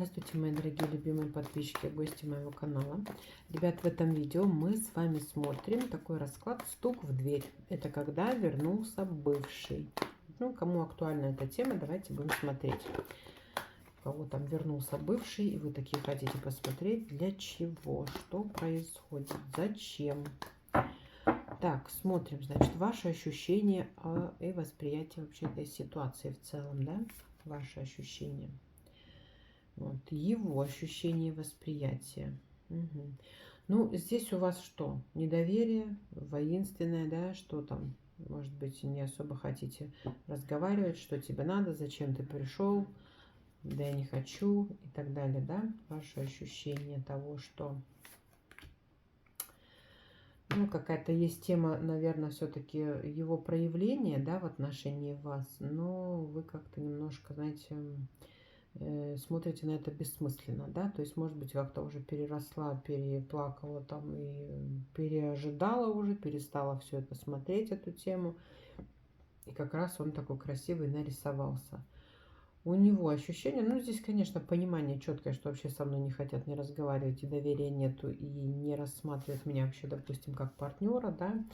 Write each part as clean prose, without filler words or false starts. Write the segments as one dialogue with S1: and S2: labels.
S1: Здравствуйте, мои дорогие любимые подписчики, гости моего канала. Ребят, в этом видео мы с вами смотрим такой расклад «Стук в дверь». Это когда вернулся бывший. Ну, кому актуальна эта тема, давайте будем смотреть. У кого там вернулся бывший, и вы такие хотите посмотреть, для чего, что происходит, зачем. Так, смотрим, значит, ваши ощущения и восприятие вообще этой ситуации в целом, да? Ваши ощущения. Вот, его ощущение восприятия. Угу. Ну, здесь у вас что? Недоверие, воинственное, да? Что там? Может быть, не особо хотите разговаривать, что тебе надо, зачем ты пришел, да я не хочу и так далее, да? Ваше ощущение того, что... Ну, какая-то есть тема, наверное, все-таки его проявления, да, в отношении вас, но вы как-то немножко, знаете... смотрите на это бессмысленно, да, то есть, может быть, как-то уже переросла, переплакала там и переожидала уже, перестала все это смотреть, эту тему, и как раз он такой красивый нарисовался. У него ощущение, ну, здесь, конечно, понимание четкое, что вообще со мной не хотят не разговаривать, и доверия нету, и не рассматривают меня вообще, допустим, как партнера, да,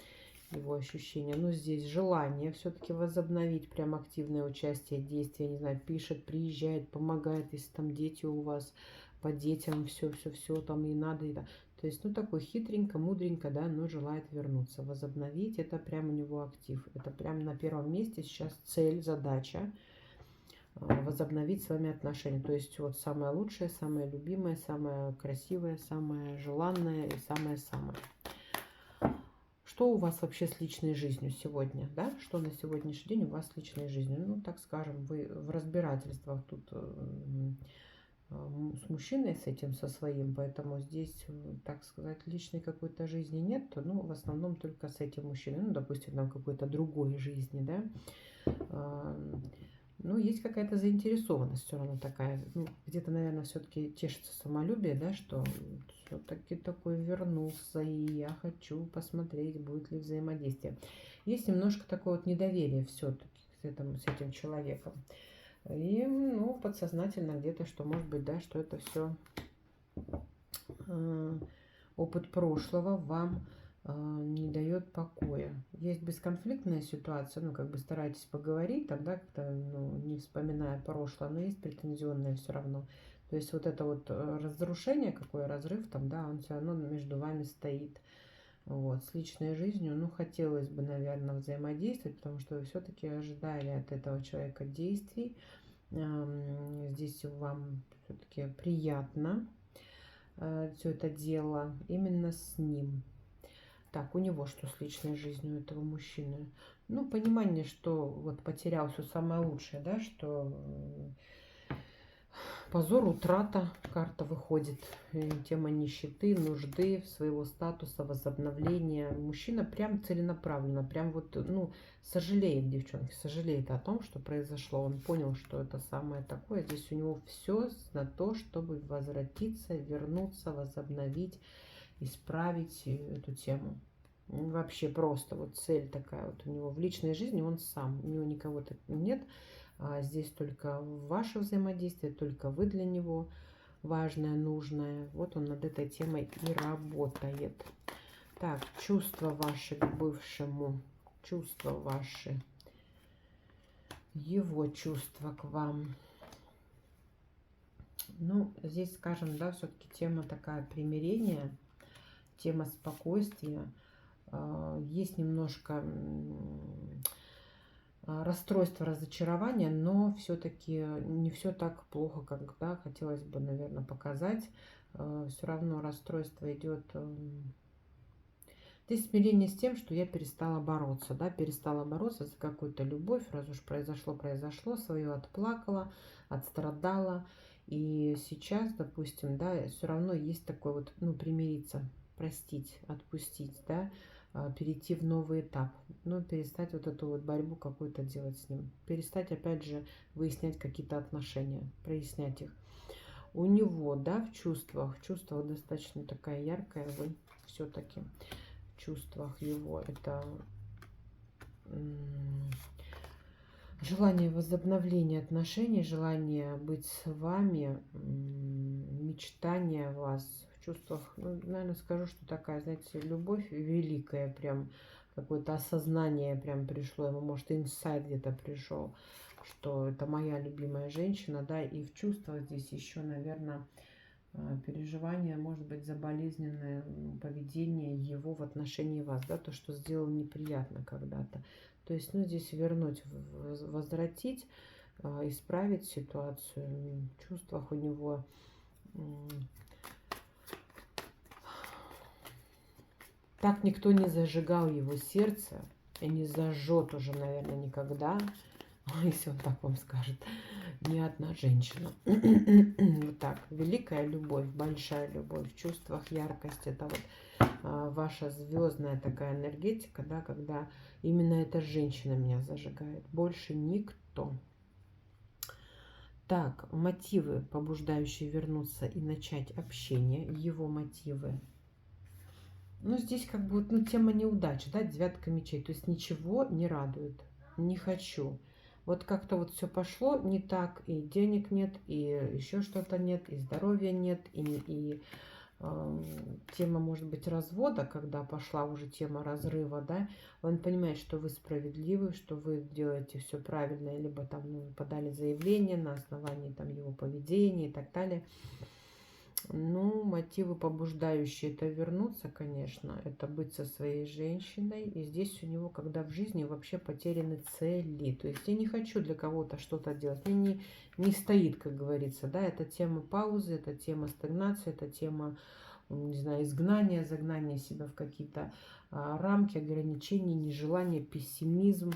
S1: его ощущения. Но здесь желание все-таки возобновить прям активное участие, действие, не знаю, пишет, приезжает, помогает, если там дети у вас, по детям все там и надо, и да. То есть, ну, такой хитренько, мудренько, да, но желает вернуться, возобновить. Это прям у него актив. Это прям на первом месте сейчас цель, задача возобновить с вами отношения. То есть, вот самое лучшее, самое любимое, самое красивое, самое желанное и самое-самое. Что у вас вообще с личной жизнью сегодня, да? Что на сегодняшний день у вас с личной жизнью? Ну, так скажем, вы в разбирательствах тут с мужчиной, с этим, со своим, поэтому здесь, так сказать, личной какой-то жизни нет, ну, в основном только с этим мужчиной, ну, допустим, там какой-то другой жизни, да? Ну, есть какая-то заинтересованность все равно такая. Ну, где-то, наверное, все-таки тешится самолюбие, да, что все-таки такой вернулся, и я хочу посмотреть, будет ли взаимодействие. Есть немножко такое вот недоверие все-таки с этим человеком. И, ну, подсознательно где-то, что, может быть, да, что это все опыт прошлого вам не дает покоя. Есть бесконфликтная ситуация, ну, как бы старайтесь поговорить, тогда как-то, ну, не вспоминая прошлое, но есть претензионное все равно. То есть вот это вот разрушение, какой разрыв там, да, он все равно между вами стоит. Вот, с личной жизнью, ну, хотелось бы, наверное, взаимодействовать, потому что вы все-таки ожидали от этого человека действий. Здесь вам все-таки приятно все это дело именно с ним. Так, у него что с личной жизнью этого мужчины? Ну, понимание, что вот потерял все самое лучшее, да, что позор, утрата, карта выходит, тема нищеты, нужды, своего статуса, возобновления. Мужчина прям целенаправленно, прям вот, ну, сожалеет, девчонки, сожалеет о том, что произошло. Он понял, что это самое такое. Здесь у него все на то, чтобы возвратиться, вернуться, возобновить, исправить эту тему. Вообще просто вот цель такая вот у него. В личной жизни он сам, у него никого нет. Здесь только ваше взаимодействие, только вы для него важное, нужное. Вот он над этой темой и работает. Так, чувства ваши к бывшему, чувства ваши, его чувства к вам. Ну, здесь, скажем, да, все-таки тема такая примирения, тема спокойствия. Есть немножко расстройство, разочарование, но все-таки не все так плохо, как, да, хотелось бы, наверное, показать. Все равно расстройство идет. Здесь смирение с тем, что я перестала бороться, да, перестала бороться за какую-то любовь, раз уж произошло, свое отплакала, отстрадала. И сейчас, допустим, да, все равно есть такой вот, ну, примириться, простить, отпустить, да, перейти в новый этап, ну, перестать вот эту вот борьбу какую-то делать с ним, перестать, опять же, выяснять какие-то отношения, прояснять их. У него, да, в чувствах достаточно такая яркая, вы все-таки в чувствах его, это Желание возобновления отношений, желание быть с вами, мечтание о вас в чувствах. Ну, наверное, скажу, что такая, знаете, любовь великая, прям какое-то осознание прям пришло ему, может, инсайт где-то пришел, что это моя любимая женщина, да, и в чувствах здесь еще, наверное, переживание, может быть, за болезненное поведение его в отношении вас, да, то, что сделал неприятно когда-то. То есть, ну, здесь вернуть, возвратить, исправить ситуацию. В чувствах у него так никто не зажигал его сердце и не зажжет уже, наверное, никогда, если он так вам скажет, ни одна женщина. Вот так. Великая любовь, большая любовь, в чувствах яркость. Это вот ваша звездная такая энергетика, да, когда именно эта женщина меня зажигает. Больше никто. Так, мотивы, побуждающие вернуться и начать общение, его мотивы. Ну, здесь как бы вот, ну, тема неудачи, да, девятка мечей. То есть ничего не радует, не хочу. Вот как-то вот все пошло не так, и денег нет, и еще что-то нет, и здоровья нет, и тема, может быть, развода, когда пошла уже тема разрыва, да, он понимает, что вы справедливы, что вы делаете все правильно, либо там, ну, подали заявление на основании там его поведения и так далее. Ну, мотивы побуждающие это вернуться, конечно, это быть со своей женщиной. И здесь у него, когда в жизни вообще потеряны цели. То есть я не хочу для кого-то что-то делать. Мне не стоит, как говорится, да, это тема паузы, это тема стагнации, это тема, не знаю, изгнания, загнания себя в какие-то рамки, ограничений, нежелание, пессимизм.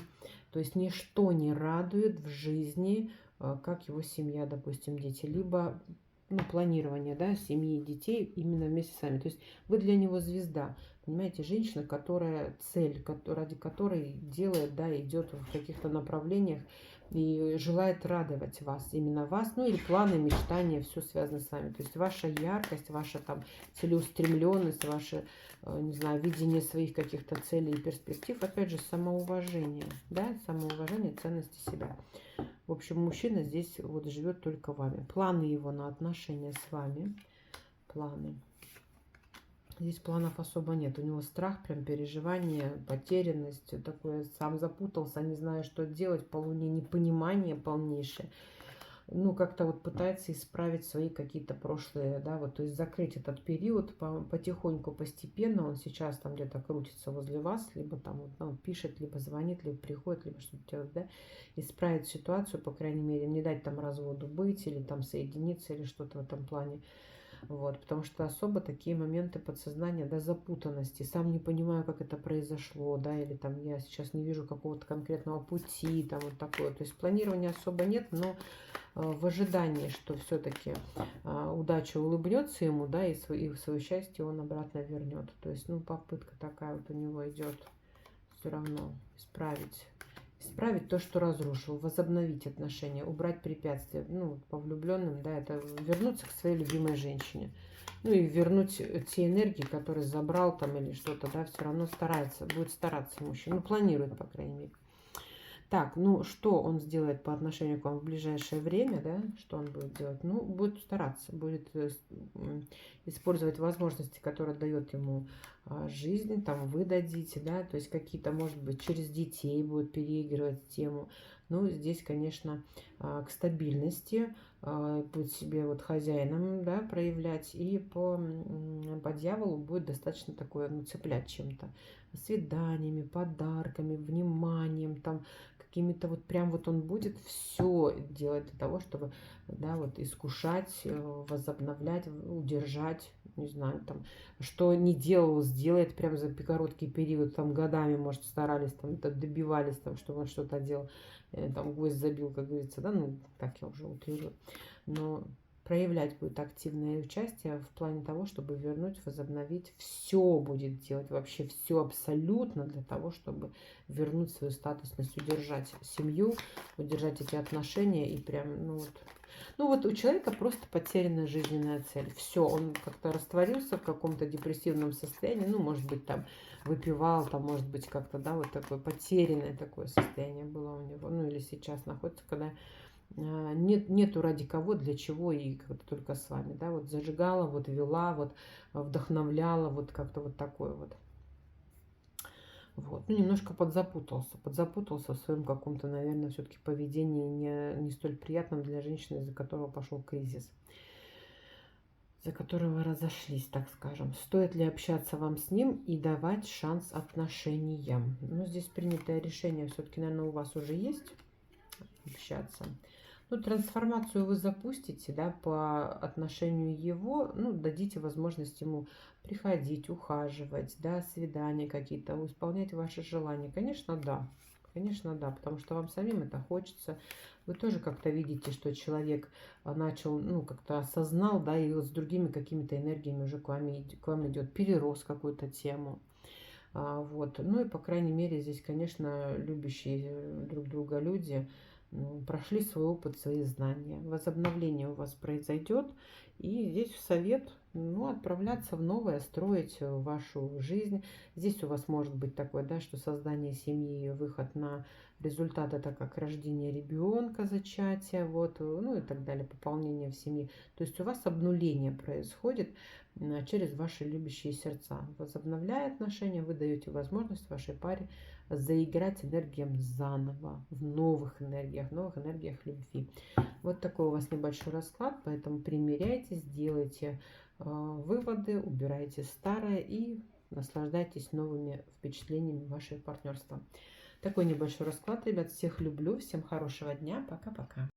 S1: То есть ничто не радует в жизни, как его семья, допустим, дети, либо ну, планирование, да, семьи и детей именно вместе с вами. То есть вы для него звезда, понимаете, женщина, которая цель, ради которой делает, да, идет в каких-то направлениях и желает радовать вас, именно вас, ну или планы, мечтания, все связано с вами. То есть ваша яркость, ваша там целеустремленность, ваше, не знаю, видение своих каких-то целей и перспектив, опять же, самоуважение, да, самоуважение, ценности себя. В общем, мужчина здесь вот живет только вами. Планы его на отношения с вами. Планы. Здесь планов особо нет. У него страх, прям переживание, потерянность. Такое, сам запутался, не знаю, что делать. По луне непонимание полнейшее. Ну, как-то вот пытается исправить свои какие-то прошлые, да, вот, то есть закрыть этот период потихоньку, постепенно. Он сейчас там где-то крутится возле вас, либо там вот, ну, пишет, либо звонит, либо приходит, либо что-то делает, да, исправить ситуацию, по крайней мере, не дать там разводу быть, или там соединиться, или что-то в этом плане. Вот, потому что особо такие моменты подсознания, да, запутанности, сам не понимаю, как это произошло, да, или там я сейчас не вижу какого-то конкретного пути, там вот такое. То есть планирования особо нет, но в ожидании, что все-таки удача улыбнется ему, да, и свое счастье он обратно вернет. То есть, ну, попытка такая вот у него идет все равно исправить то, что разрушил, возобновить отношения, убрать препятствия. Ну, по влюбленным, да, это вернуться к своей любимой женщине. Ну и вернуть те энергии, которые забрал там или что-то, да, все равно старается, будет стараться мужчина, ну, планирует, по крайней мере. Так, ну что он сделает по отношению к вам в ближайшее время, да? Что он будет делать? Ну, будет стараться, будет использовать возможности, которые дает ему жизнь, там вы дадите, да, то есть какие-то, может быть, через детей будет переигрывать тему. Ну, здесь, конечно, к стабильности будет себе вот хозяином, да, проявлять, и по дьяволу будет достаточно такое, ну, цеплять чем-то. Свиданиями, подарками, вниманием, там, какими-то вот прям вот он будет все делать для того, чтобы, да, вот искушать, возобновлять, удержать, не знаю, там, что не делал, сделает прям за короткий период, там, годами, может, старались, там, добивались, там, чтобы он что-то делал, там, гвоздь забил, как говорится, да, ну, так я уже утрирую, но проявлять будет активное участие в плане того, чтобы вернуть, возобновить. Все будет делать, вообще все абсолютно для того, чтобы вернуть свою статусность, удержать семью, удержать эти отношения и прям, ну вот у человека просто потерянная жизненная цель. Все, он как-то растворился в каком-то депрессивном состоянии, ну, может быть, там выпивал, там, может быть, как-то, да, вот такое потерянное такое состояние было у него, ну, или сейчас находится, когда нету ради кого, для чего и как-то только с вами, да, вот зажигала, вот вела, вот вдохновляла, вот как-то вот такое вот. Вот. Ну, немножко подзапутался в своем каком-то, наверное, все-таки поведении не столь приятном для женщины, из-за которого пошел кризис, за которого разошлись, так скажем. Стоит ли общаться вам с ним и давать шанс отношениям? Ну, здесь принятое решение все-таки, наверное, у вас уже есть общаться. Ну, трансформацию вы запустите, да, по отношению его, ну, дадите возможность ему приходить, ухаживать, да, свидания какие-то, исполнять ваши желания. Конечно, да, потому что вам самим это хочется. Вы тоже как-то видите, что человек начал, ну, как-то осознал, да, и вот с другими какими-то энергиями уже к вам идет, перерос какую-то тему. Вот. Ну и, по крайней мере, здесь, конечно, любящие друг друга люди прошли свой опыт, свои знания. Возобновление у вас произойдет. И здесь совет, ну, отправляться в новое, строить вашу жизнь. Здесь у вас может быть такое, да, что создание семьи, выход на результат, это как рождение ребенка, зачатие, вот, ну и так далее, пополнение в семье. То есть у вас обнуление происходит через ваши любящие сердца. Возобновляя отношения, вы даете возможность вашей паре заиграть энергиям заново, в новых энергиях любви. Вот такой у вас небольшой расклад, поэтому примеряйте, делайте выводы, убирайте старое и наслаждайтесь новыми впечатлениями вашего партнерства. Такой небольшой расклад, ребят. Всех люблю, всем хорошего дня, пока-пока.